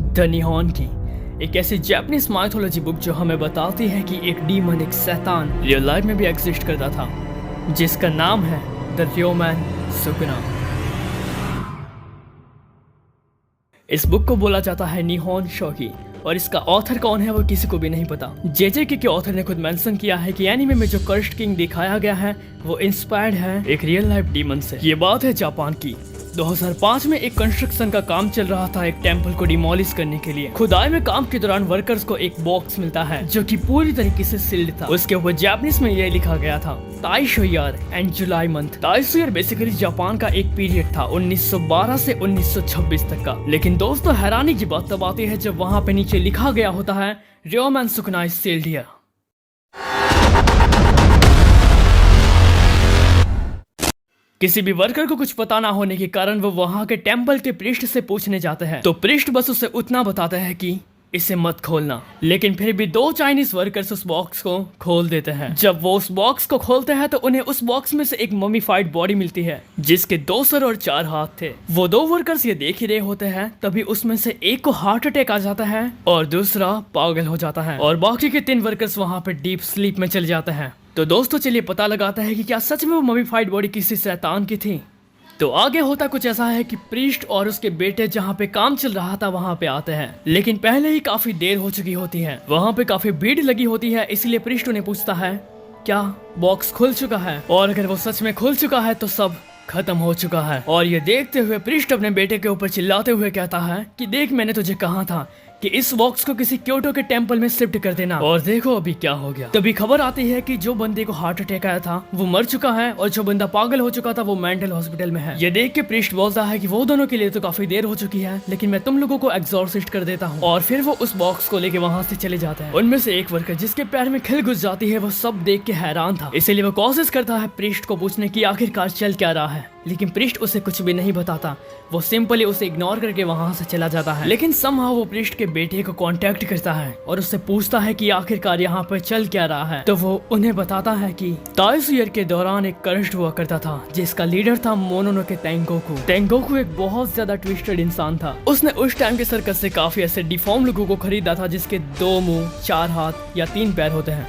The निहॉन की, एक ऐसी जापानीज माइथोलॉजी बुक जो हमें बताती है कि एक डीमन, एक शैतान रियल लाइफ में भी एग्जिस्ट करता था, जिसका नाम है द रियोमैन सुकुना। इस बुक को बोला जाता है निहॉन शोकी, और इसका ऑथर कौन है वो किसी को भी नहीं पता। जेजेके के ऑथर ने खुद मेंशन किया है कि एनीमे में जो कर्स्ड किंग दिखाया गया है वो इंस्पायर्ड है एक रियल लाइफ डीमन से। ये बात है जापान की। 2005 में एक कंस्ट्रक्शन का काम चल रहा था एक टेंपल को डिमोलिश करने के लिए। खुदाई में काम के दौरान वर्कर्स को एक बॉक्स मिलता है जो कि पूरी तरीके से सील्ड था। उसके ऊपर जापानीज में ये लिखा गया था Taisho year and July month. Taisho year basically Japan का एक पीरियड था 1912 से 1926 तक का। लेकिन दोस्तों हैरानी की बात तब आती है जब वहाँ पे नीचे लिखा गया होता है रियोमैन सुकुना इज सील्ड हियर। किसी भी वर्कर को कुछ पता ना होने के कारण वो वहां के टेंपल के प्रीस्ट से पूछने जाते हैं, तो प्रीस्ट बस उसे उतना बताते हैं कि इसे मत खोलना। लेकिन फिर भी 2 चाइनीज वर्कर्स उस बॉक्स को खोल देते हैं। जब वो उस बॉक्स को खोलते हैं तो उन्हें उस बॉक्स में से एक ममीफाइड बॉडी मिलती है जिसके 2 सर और 4 हाथ थे। वो 2 वर्कर्स ये देख ही रहे होते हैं, तभी उसमें से एक को हार्ट अटैक आ जाता है और दूसरा पागल हो जाता है, और बाकी के 3 वर्कर्स वहां पे डीप स्लीप में चले जाते हैं। तो दोस्तों चलिए पता लगाता है कि क्या सच में वो ममीफाइड बॉडी किसी शैतान की थी। तो आगे होता कुछ ऐसा है कि प्रीस्ट और उसके बेटे जहाँ पे काम चल रहा था वहाँ पे आते हैं, लेकिन पहले ही काफी देर हो चुकी होती है। वहाँ पे काफी भीड़ लगी होती है, इसलिए प्रीस्ट उन्हें पूछता है क्या बॉक्स खुल चुका है, और अगर वो सच में खुल चुका है तो सब खत्म हो चुका है। और ये देखते हुए प्रीस्ट अपने बेटे के ऊपर चिल्लाते हुए कहता है कि देख मैंने तुझे कहा था कि इस बॉक्स को किसी क्योटो के टेंपल में शिफ्ट कर देना, और देखो अभी क्या हो गया। तभी खबर आती है कि जो बंदे को हार्ट अटैक आया था वो मर चुका है, और जो बंदा पागल हो चुका था वो मेंटल हॉस्पिटल में है। ये देख के प्रीस्ट बोलता है कि वो दोनों के लिए तो काफी देर हो चुकी है, लेकिन मैं तुम लोगों को एग्जॉर्सिस्ट कर देता हूँ। और फिर वो उस बॉक्स को लेके वहाँ से चले जाते हैं। उनमें से एक वर्कर जिसके पैर में खिल घुस जाती है वो सब देख के हैरान था, इसीलिए वो कोशिश करता है प्रीस्ट को पूछने की आखिरकार चल क्या रहा है, लेकिन प्रीस्ट उसे कुछ भी नहीं बताता। वो सिंपली उसे इग्नोर करके वहाँ से चला जाता है। लेकिन समहाउ वो प्रीस्ट के बेटे को कांटेक्ट करता है और उससे पूछता है कि आखिरकार यहाँ पर चल क्या रहा है। तो वो उन्हें बताता है कि ताइशो ईयर के दौरान एक कर्स्ट हुआ करता था जिसका लीडर था मोनोनोके तेंगोकू। तेंगोकू एक बहुत ज्यादा ट्विस्टेड इंसान था। उसने उस टाइम के सर्कस से काफी ऐसे डिफॉर्म लोगों को खरीदा था जिसके 2 मुंह, 4 हाथ या 3 पैर होते हैं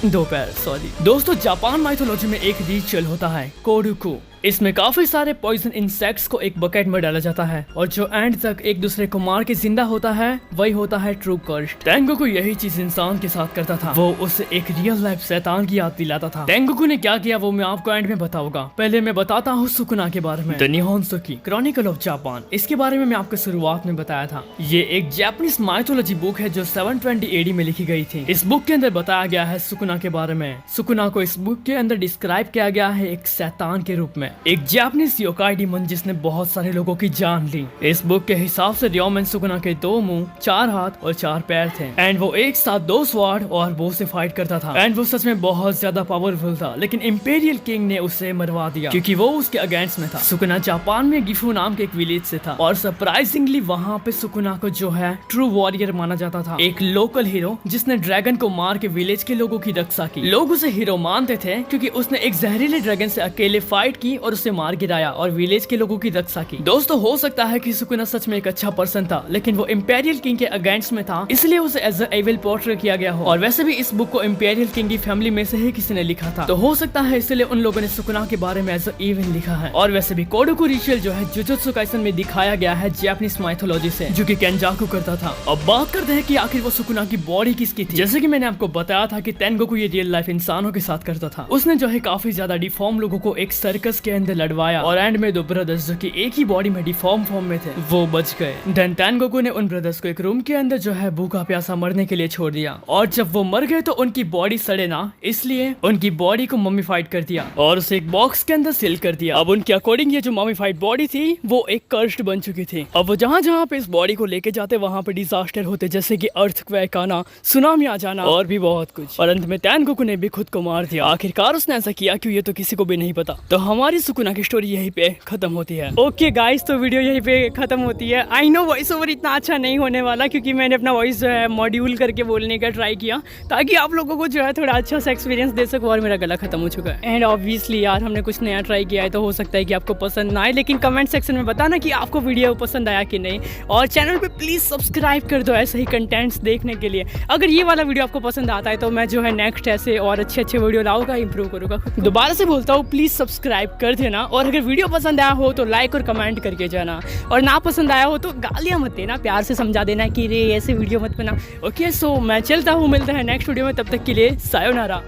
2 पैर, सॉरी। दोस्तों जापान माइथोलॉजी में एक रिचुअल होता है कोडुकू। इसमें काफी सारे पॉइजन इंसेक्ट्स को एक बकेट में डाला जाता है, और जो एंड तक एक दूसरे को मार के जिंदा होता है वही होता है ट्रू कर्स्ट। तेंगोकू यही चीज इंसान के साथ करता था। वो उसे एक रियल लाइफ शैतान की याद दिलाता था। तेंगोकू ने क्या किया वो मैं आपको एंड में बताऊंगा। पहले मैं बताता हूँ सुकुना के बारे में। The Nihon Shoki chronicle of Japan, इसके बारे में मैं आपको शुरुआत में बताया था। ये एक जापानीज माइथोलॉजी बुक है जो 720 AD में लिखी गई थी। इस बुक के अंदर बताया गया है सुकुना के बारे में। सुकुना को इस बुक के अंदर डिस्क्राइब किया गया है एक शैतान के रूप में, एक जापानीज योकाई डीमन जिसने बहुत सारे लोगों की जान ली। इस बुक के हिसाब से रियोमैन सुकुना के 2 मुंह, 4 हाथ और 4 पैर थे, एंड वो एक साथ 2 स्वॉर्ड और बो से फाइट करता था, एंड वो सच में बहुत ज्यादा पावरफुल था। लेकिन इंपीरियल किंग ने उसे मरवा दिया क्योंकि वो उसके अगेंस्ट में था। सुकुना जापान में गिफू नाम के एक विलेज से था, और सरप्राइजिंगली वहाँ पे सुकुना को जो है ट्रू वॉरियर माना जाता था, एक लोकल हीरो जिसने ड्रैगन को मार के विलेज के लोगों की रक्षा की। लोग उसे हीरो मानते थे क्योंकि उसने एक जहरीले ड्रैगन से अकेले फाइट की और उसे मार गिराया और विलेज के लोगों की रक्षा की। दोस्तों हो सकता है कि सुकुना सच में एक अच्छा पर्सन था, लेकिन वो इंपीरियल किंग के अगेंस्ट में था, इसलिए उसे एज अ एविल पोर्ट्रे किया गया हो। और वैसे भी इस बुक को इंपीरियल किंग की फैमिली में से ही किसी ने लिखा था, तो हो सकता है इसलिए उन लोगों ने सुकुना के बारे में एज अ इविल लिखा है। और वैसे भी कोडोकू रिचुअल जो है जुजुत्सु काइसन में दिखाया गया है जापानीज माइथोलॉजी से, जो कि केंजाकू करता था। अब बात करते हैं कि आखिर वो सुकुना की बॉडी किसकी थी। जैसे कि मैंने आपको बताया था कि तेंगोकू ये रियल लाइफ इंसानों के साथ करता था। उसने जो है काफी ज्यादा डिफॉर्म लोगों को एक सर्कस के अंदर लड़वाया, और एंड में 2 ब्रदर्स जो कि एक ही बॉडी में डिफॉर्म फॉर्म में थे वो बच गए। देन तेंगोकू ने उन ब्रदर्स को एक रूम के अंदर जो है भूखा प्यासा मरने के लिए छोड़ दिया, और जब वो मर गए तो उनकी बॉडी सड़े ना, इसलिए उनकी बॉडी को मम्मीफाइड कर दिया और उसे एक बॉक्स के अंदर सील कर दिया। अब उनके अकॉर्डिंग ये जो मम्मीफाइड बॉडी थी वो एक कर्स्ड बन चुकी थी। अब वो जहाँ जहाँ पे इस बॉडी को लेके जाते वहाँ पे डिजास्टर होते, जैसे कि अर्थक्वेक आना, सुनामी आ जाना और भी बहुत कुछ। और अंत में तेंगोकू ने भी खुद को मार दिया। आखिरकार उसने ऐसा किया क्यों ये तो किसी को भी नहीं पता। तो हमारी सुकुना की स्टोरी यहीं पे खत्म होती है। ओके गाइस, तो वीडियो यहीं पे खत्म होती है। आई नो वॉइस ओवर इतना अच्छा नहीं होने वाला, क्योंकि मैंने अपना वॉइस जो है मॉड्यूल करके बोलने का ट्राई किया ताकि आप लोगों को जो है थोड़ा अच्छा सा एक्सपीरियंस दे सकूँ, और मेरा गला खत्म हो चुका है। एंड ऑब्वियसली यार हमने कुछ नया ट्राई किया है, तो हो सकता है कि आपको पसंद ना आए, लेकिन कमेंट सेक्शन में बताना कि आपको वीडियो पसंद आया कि नहीं। और चैनल पे प्लीज़ सब्सक्राइब कर दो ऐसे ही कंटेंट्स देखने के लिए। अगर ये वाला वीडियो आपको पसंद आता है तो मैं जो है नेक्स्ट ऐसे और अच्छे वीडियो लाऊंगा, इंप्रूव करूँगा। दोबारा से बोलता हूँ, प्लीज़ सब्सक्राइब कर देना, और अगर वीडियो पसंद आया हो तो लाइक और कमेंट करके जाना, और ना पसंद आया हो तो गालियाँ मत देना, प्यार से समझा देना कि रे ऐसे वीडियो मत बना। ओके, सो मैं चलता हूँ, मिलता है नेक्स्ट वीडियो में, तब तक के लिए सायोनारा।